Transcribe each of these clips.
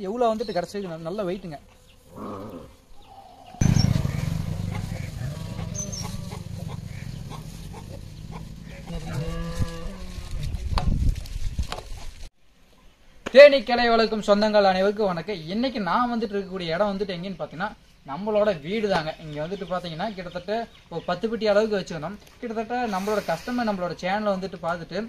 எவ்வளோ வந்துட்டு கிடச்சிருக்கு நல்ல வெயிட்டுங்க. தேனி கிளை வளர்க்கும் சொந்தங்கள் அனைவருக்கும் வணக்கம். இன்னைக்கு நான் வந்துட்டு இருக்கக்கூடிய இடம் வந்துட்டு எங்கன்னு பார்த்தீங்கன்னா நம்மளோட வீடு தாங்க. இங்கே வந்துட்டு பார்த்தீங்கன்னா கிட்டத்தட்ட ஒரு 10 பெட்டி அளவுக்கு வச்சுக்கணும். கிட்டத்தட்ட நம்மளோட கஸ்டமர் நம்மளோட சேனலை வந்துட்டு பார்த்துட்டு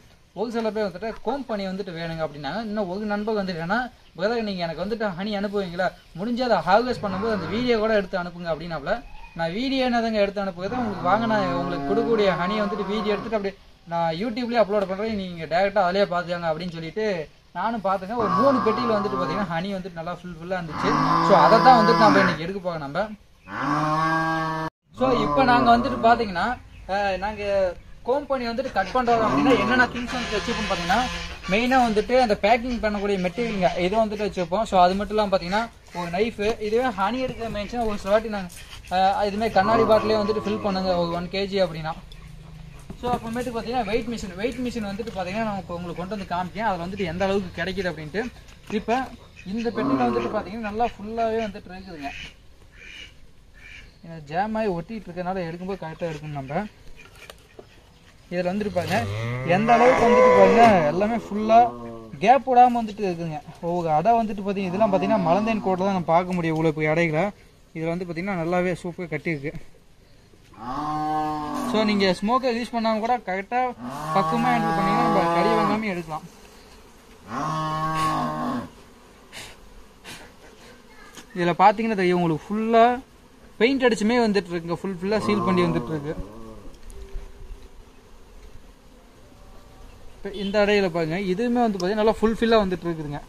ஒரு சில பேர் வந்துட்டு கோம்பனி வந்துட்டு வேணுங்க அப்படின்னாங்க. இன்னும் ஒரு நண்பர் வந்துட்டு ஏன்னா பிரதர் நீங்கள் எனக்கு வந்துட்டு ஹனி அனுப்புவீங்களா, முடிஞ்சு அதை ஹார்வெஸ்ட் பண்ணும்போது அந்த வீடியோ கூட எடுத்து அனுப்புங்க அப்படின்னாப்புல நான் வீடியோ என்னதாங்க எடுத்து அனுப்புகிறது உங்களுக்கு வாங்க. நான் உங்களுக்கு கொடுக்கக்கூடிய ஹனியை வந்துட்டு வீடியோ எடுத்துட்டு அப்படியே நான் யூடியூப்லேயே அப்லோட் பண்ணுறேன், நீங்கள் டேரெக்டாக அதிலே பார்த்துக்காங்க அப்படின்னு சொல்லிட்டு நானும் பார்த்துங்க. ஒரு 3 பெட்டியில் வந்துட்டு பார்த்தீங்கன்னா ஹனி வந்துட்டு நல்லா ஃபுல்லாக இருந்துச்சு. ஸோ அதை தான் வந்துட்டு நம்ம இன்னைக்கு எடுக்க போகிறோம் நம்ம. ஸோ இப்போ நாங்கள் வந்துட்டு பார்த்தீங்கன்னா நாங்கள் கோம்பனி வந்துட்டு கட் பண்ணுறோம் அப்படின்னா என்னென்ன திங்ஸ் வந்துட்டு வச்சுப்போம் பார்த்தீங்கன்னா மெயினாக வந்துட்டு அந்த பேக்கிங் பண்ணக்கூடிய மெட்டீரியலுங்க இதை வந்துட்டு வச்சுருப்போம். ஸோ அது மட்டும் இல்லாமல் பார்த்தீங்கன்னா ஒரு நைஃபு, இதுவே ஹனி எடுக்கிற மெயின்ஸ்னா ஒரு சில வாட்டி நாங்கள் இதுமாதிரி கண்ணாடி பாட்டிலே வந்துட்டு ஃபில் பண்ணுங்க ஒரு 1 kg அப்படின்னா. ஸோ அப்புறமேட்டு பார்த்தீங்கன்னா வெயிட் மிஷின் வந்துட்டு பார்த்தீங்கன்னா நான் இப்போ உங்களுக்கு கொண்டு வந்து காமிக்கேன் அதில் வந்துட்டு எந்த அளவுக்கு கிடைக்குது அப்படின்ட்டு. இப்போ இந்த பெட்டியில் வந்துட்டு பார்த்தீங்கன்னா நல்லா ஃபுல்லாகவே வந்துட்டு இருக்குதுங்க. ஏன்னா ஜாம் ஆகி ஒட்டிகிட்டு இருக்கனால எடுக்கும்போது கரெக்டாக இருக்கும். நம்ம இதில் வந்துட்டு பாருங்க எந்த அளவுக்கு வந்துட்டு பாருங்க எல்லாமே ஃபுல்லாக கேப் விடாமல் வந்துட்டு இருக்குதுங்க. ஒவ்வொரு அடை வந்துட்டு பார்த்தீங்கன்னா இதெல்லாம் பார்த்தீங்கன்னா மலந்தேன் கோட்டை தான் நம்ம பார்க்க முடியும். இவ்வளோ இப்போ அடைகளை இதில் வந்து பார்த்தீங்கன்னா நல்லாவே சூப்பராக கட்டியிருக்கு. ஸோ நீங்கள் ஸ்மோக்கர் யூஸ் பண்ணாமல் கூட கரெக்டாக பக்கமாக ஹேண்டில் பண்ணிங்கன்னா நம்ம கறி வாங்காமல் எடுக்கலாம். இதில் பார்த்தீங்கன்னா தெரியும் உங்களுக்கு ஃபுல்லாக பெயிண்ட் அடிச்சுமே வந்துட்டு இருக்குங்க. ஃபுல்லாக சீல் பண்ணி வந்துட்டு இருக்கு. இப்போ இந்த அடையில் பாருங்க இதுவுமே வந்து பார்த்தீங்கன்னா நல்லா ஃபுல்ஃபில்லாக வந்துட்டு இருக்குதுங்க.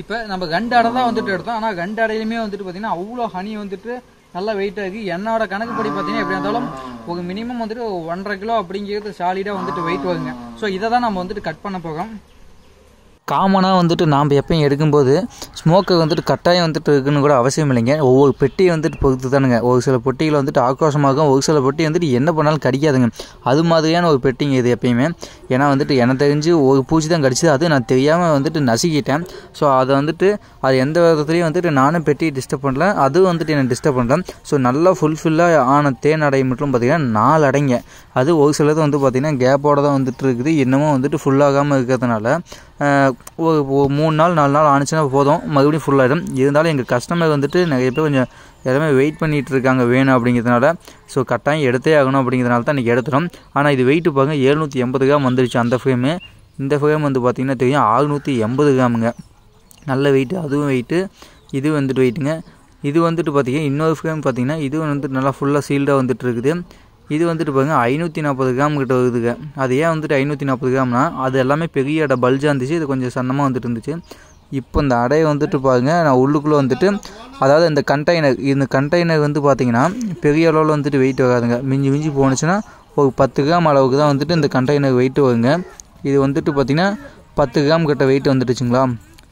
இப்போ நம்ம 2 அடை தான் வந்துட்டு எடுத்தோம். ஆனால் 2 அடையிலுமே வந்துட்டு பார்த்தீங்கன்னா அவ்வளோ ஹனி வந்துட்டு நல்லா வெயிட்டாக இருக்குது. என்னோட கணக்குப்படி பார்த்தீங்கன்னா எப்படி இருந்தாலும் ஒரு மினிமம் வந்துட்டு 1.5 கிலோ அப்படிங்கிறது சாலிடாக வந்துட்டு வெயிட் வருங்க. ஸோ இதை தான் நம்ம வந்துட்டு கட் பண்ண போகிறோம். காமனாக வந்துட்டு நாம் எப்பயும் எடுக்கும்போது ஸ்மோக்கர் வந்துட்டு கட்டாயம் வந்துட்டு இருக்குன்னு கூட அவசியம் இல்லைங்க. ஒவ்வொரு பெட்டியை வந்துட்டு பொறுத்து தானுங்க. ஒரு சில பெட்டியில் வந்துட்டு ஆக்ரோஷமாகும், ஒரு சில பெட்டி வந்துட்டு என்ன பண்ணாலும் கடிக்காதுங்க. அது மாதிரியான ஒரு பெட்டிங்க இது எப்பயுமே. ஏன்னா வந்துட்டு எனக்கு தெரிஞ்சு ஒரு பூச்சி தான் கடிச்சிது, அது நான் தெரியாமல் வந்துட்டு நசுக்கிட்டேன். ஸோ அதை வந்துட்டு அது எந்த விதத்துலையும் வந்துட்டு நானும் பெட்டியை டிஸ்டர்ப் பண்ணல, அதுவும் வந்துட்டு என்னை டிஸ்டர்ப் பண்ணல. ஸோ நல்லா ஃபுல்ஃபில்லாக ஆன தேன் அடை மட்டும் பார்த்திங்கன்னா 4 அடைங்க. அது ஒரு சிலது வந்து பார்த்திங்கன்னா கேப்போடு தான் வந்துட்டு இருக்குது. இன்னமும் வந்துட்டு ஃபுல்லாகாமல் இருக்கிறதுனால ஒரு 3 நாள் 4 நாள் ஆனிச்சுன்னா போதும், மறுபடியும் ஃபுல்லாகிடும். இருந்தாலும் எங்கள் கஸ்டமர் வந்துட்டு நிறைய பேர் கொஞ்சம் எல்லாமே வெயிட் பண்ணிகிட்டு இருக்காங்க வேணும் அப்படிங்கிறதுனால. ஸோ கட்டாயம் எடுத்தே ஆகணும் அப்படிங்கிறதுனால தான் இன்றைக்கி எடுத்துடும். ஆனால் இது வெயிட்டு பாருங்க 780 கிராம் வந்துருச்சு அந்த ஃப்ரேமு. இந்த ஃப்ரேம் வந்து பார்த்திங்கன்னா தெரியும் 680 கிராமுங்க. நல்ல வெயிட்டு, அதுவும் வெயிட்டு, இது வந்துட்டு வெயிட்டுங்க. இது வந்துட்டு பார்த்திங்கன்னா இன்னொரு ஃப்ரேம் பார்த்திங்கன்னா இது வந்துட்டு நல்லா ஃபுல்லாக சீல்டாக வந்துட்டு இருக்குது. இது வந்துட்டு பாருங்க 540 கிராம் கிட்ட வருதுங்க. அது ஏன் வந்துட்டு 540 கிராம்னா அது எல்லாமே பெரிய அடை பல்ஜாக இருந்துச்சு, இது கொஞ்சம் சன்னமாக வந்துட்டு இருந்துச்சு. இப்போ இந்த அடையை வந்துட்டு பாருங்க நான் உள்ளுக்குள்ளே வந்துட்டு அதாவது இந்த கண்டெய்னர் வந்து பார்த்திங்கன்னா பெரிய அளவில் வந்துட்டு வெயிட் வராதுங்க. மிஞ்சி போணுச்சுன்னா ஒரு 10 கிராம் அளவுக்கு தான் வந்துட்டு இந்த கண்டெய்னர் வெயிட்டு வருங்க. இது வந்துட்டு பார்த்திங்கன்னா 10 கிராம் கிட்ட வெயிட் வந்துட்டுச்சுங்களா.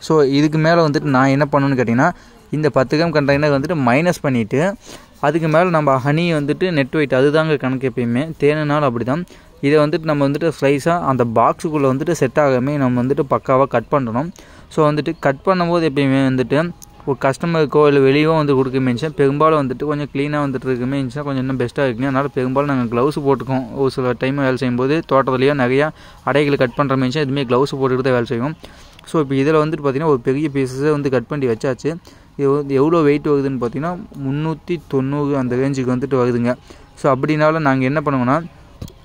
ஸோ இதுக்கு மேலே வந்துட்டு நான் என்ன பண்ணணுன்னு கேட்டிங்கன்னா இந்த 10 கிராம் கண்டெய்னர் வந்துட்டு மைனஸ் பண்ணிவிட்டு அதுக்கு மேலே நம்ம ஹனி வந்துட்டு நெட் வெயிட் அதுதாங்க கணக்கு எப்பயுமே. தேனுனாலும் அப்படி தான். இதை வந்துட்டு நம்ம வந்துட்டு ஸ்லைஸாக அந்த பாக்ஸுக்குள்ளே வந்துட்டு செட் ஆகாமே நம்ம வந்துட்டு பக்காவாக கட் பண்ணணும். ஸோ வந்துட்டு கட் பண்ணும்போது எப்பயுமே வந்துட்டு ஒரு கஸ்டமருக்கோ இல்லை வெளியோ வந்து கொடுக்க மீன்ஸாக பெரும்பாலும் வந்துட்டு கொஞ்சம் க்ளீனாக வந்துட்டு இருக்குமே மீன்ஸாக கொஞ்சம் இன்னும் பெஸ்ட்டாக இருக்குங்க. அதனால் பெரும்பாலும் நாங்கள் க்ளவுஸ் போட்டுக்கோம். ஒரு சில டைம் வேலை செய்யும்போது தோட்டத்துலேயோ நிறையா அடைகளை கட் பண்ணுற மீன்ஸாக இதுமாரி க்ளவுஸ் போட்டுக்கிட்டு தான் வேலை செய்வோம். ஸோ இப்போ இதில் வந்துட்டு பார்த்திங்கன்னா ஒரு பெரிய பீஸஸை வந்து கட் பண்ணி வச்சாச்சு. இது வந்து எவ்வளோ வெயிட் வருதுன்னு பார்த்தீங்கன்னா 390 அந்த ரேஞ்சுக்கு வந்துட்டு வருதுங்க. ஸோ அப்படின்னாலும் நாங்கள் என்ன பண்ணுவோன்னா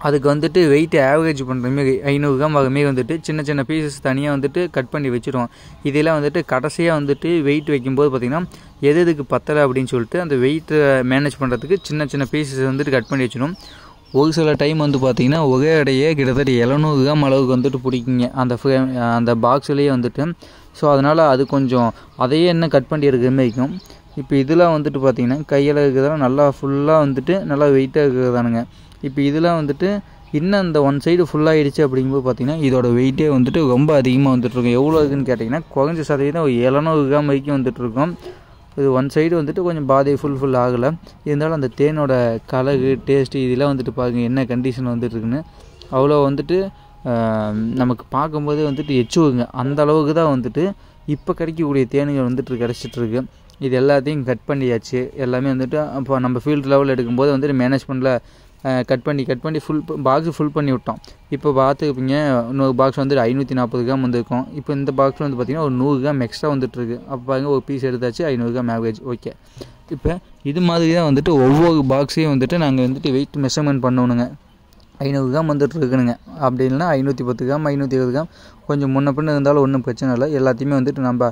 அதுக்கு வந்துட்டு வெயிட் ஆவரேஜ் பண்ணுற மாரி 500 கிராம் வர மாரி வந்துட்டு சின்ன சின்ன பீசஸ் தனியாக வந்துட்டு கட் பண்ணி வச்சுருவோம். இதெல்லாம் வந்துட்டு கடைசியாக வந்துட்டு வெயிட் வைக்கும்போது பார்த்திங்கன்னா எதுக்கு பத்தலை அப்படின்னு சொல்லிட்டு அந்த வெயிட்டை மேனேஜ் பண்ணுறதுக்கு சின்ன சின்ன பீசஸ் வந்துட்டு கட் பண்ணி வச்சிடும். ஒரு சில டைம் வந்து பார்த்திங்கன்னா ஒரே அடையே கிட்டத்தட்ட 700 கிராம் அளவுக்கு வந்துட்டு பிடிக்குங்க அந்த பாக்ஸ்லேயே வந்துட்டு. ஸோ அதனால் அது கொஞ்சம் அதையே என்ன கட் பண்ணி இருக்கிற மாதிரி இருக்கும். இப்போ இதெல்லாம் வந்துட்டு பார்த்திங்கன்னா கையில் இருக்கிறதெல்லாம் நல்லா ஃபுல்லாக வந்துட்டு நல்லா வெயிட்டாக இருக்கிறதானுங்க. இப்போ இதெல்லாம் வந்துட்டு இன்னும் அந்த 1 சைடு ஃபுல்லாகிடுச்சு அப்படிங்கும்போது பார்த்திங்கன்னா இதோட வெயிட்டே வந்துட்டு ரொம்ப அதிகமாக வந்துட்டுருக்கும். எவ்வளோ இருக்குதுன்னு கேட்டிங்கன்னா குறைஞ்ச சதவீதம் 700 கிராம் வரைக்கும் வந்துட்டுருக்கோம். இது 1 சைடு வந்துட்டு கொஞ்சம் பாதி ஃபுல் ஆகலை. இருந்தாலும் அந்த தேனோட கலரு டேஸ்ட்டு இதெல்லாம் வந்துட்டு பாருங்கள் என்ன கண்டிஷன் வந்துட்டுருக்குன்னு. அவ்வளோ வந்துட்டு நமக்கு பார்க்கும்போதே வந்துட்டு எச்சுவுங்க. அந்த அளவுக்கு தான் வந்துட்டு இப்போ கிடைக்கக்கூடிய தேனுங்கள் வந்துட்டு கிடச்சிட்ருக்கு. இது எல்லாத்தையும் கட் பண்ணியாச்சு. எல்லாமே வந்துட்டு இப்போ நம்ம ஃபீல்டு லெவலில் எடுக்கும்போது வந்துட்டு மேனேஜ்மெண்ட்டில் கட் பண்ணி பாக்ஸு ஃபுல் பண்ணி விட்டோம். இப்போ பார்த்துக்கிப்பீங்க, இன்னொரு பாக்ஸ் வந்துட்டு 540 கிராம் வந்துருக்கும். இப்போ இந்த பாக்ஸில் வந்து பார்த்திங்கன்னா ஒரு 100 கிராம் எக்ஸ்ட்ரா வந்துட்டுருக்கு. அப்போ பாருங்க, ஒரு பீஸ் எடுத்தாச்சு 500 கிராம் ஆவரேஜ். ஓகே, இப்போ இது மாதிரி தான் வந்துட்டு ஒவ்வொரு பாக்ஸையும் வந்துட்டு நாங்கள் வந்துட்டு வெயிட் மெஷர்மெண்ட் பண்ணணுங்க. 500 கிராம் வந்துட்டு இருக்குனுங்க. அப்படி இல்லைனா 510 கிராம் 520 கிராம் கொஞ்சம் முன்ன பின்ன இருந்தாலும் ஒன்றும் பிரச்சனை இல்லை. எல்லாத்தையுமே வந்துட்டு நம்ம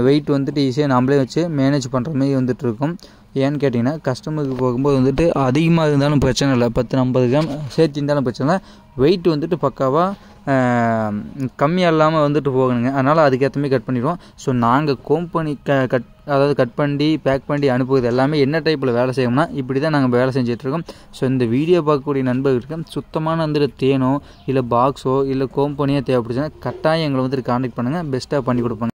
வெயிட் வந்துட்டு ஈஸியாக நம்மளே வச்சு மேனேஜ் பண்ணுற மாதிரி வந்துட்டு இருக்கும். ஏன்னு கேட்டிங்கன்னா, கஸ்டமருக்கு போகும்போது வந்துட்டு அதிகமாக இருந்தாலும் பிரச்சனை இல்லை, 10-50 கிராம் சேர்த்து இருந்தாலும் பிரச்சனை இல்லை. வெயிட் வந்துட்டு பக்காவாக கம்மியாக இல்லாமல் வந்துட்டு போகணுங்க. அதனால் அதுக்கேற்ற மாதிரி கட் பண்ணிடுவோம். ஸோ நாங்கள் கம்பெனி கட் பண்ணி பேக் பண்ணி அனுப்புவது எல்லாமே என்ன டைப்பில் வேலை செய்யணும்னா இப்படி தான் நாங்கள் வேலை செஞ்சிட்ருக்கோம். ஸோ இந்த வீடியோ பார்க்கக்கூடிய நண்பர்களுக்கு சுத்தமான வந்துட்டு தேனோ இல்லை பாக்ஸோ இல்லை கம்பெனியோ தேவைப்படுச்சுன்னா கட்டாயம் எங்களை வந்துட்டு கான்டாக்ட் பண்ணுங்கள். பெஸ்ட்டாக பண்ணி கொடுப்பாங்க.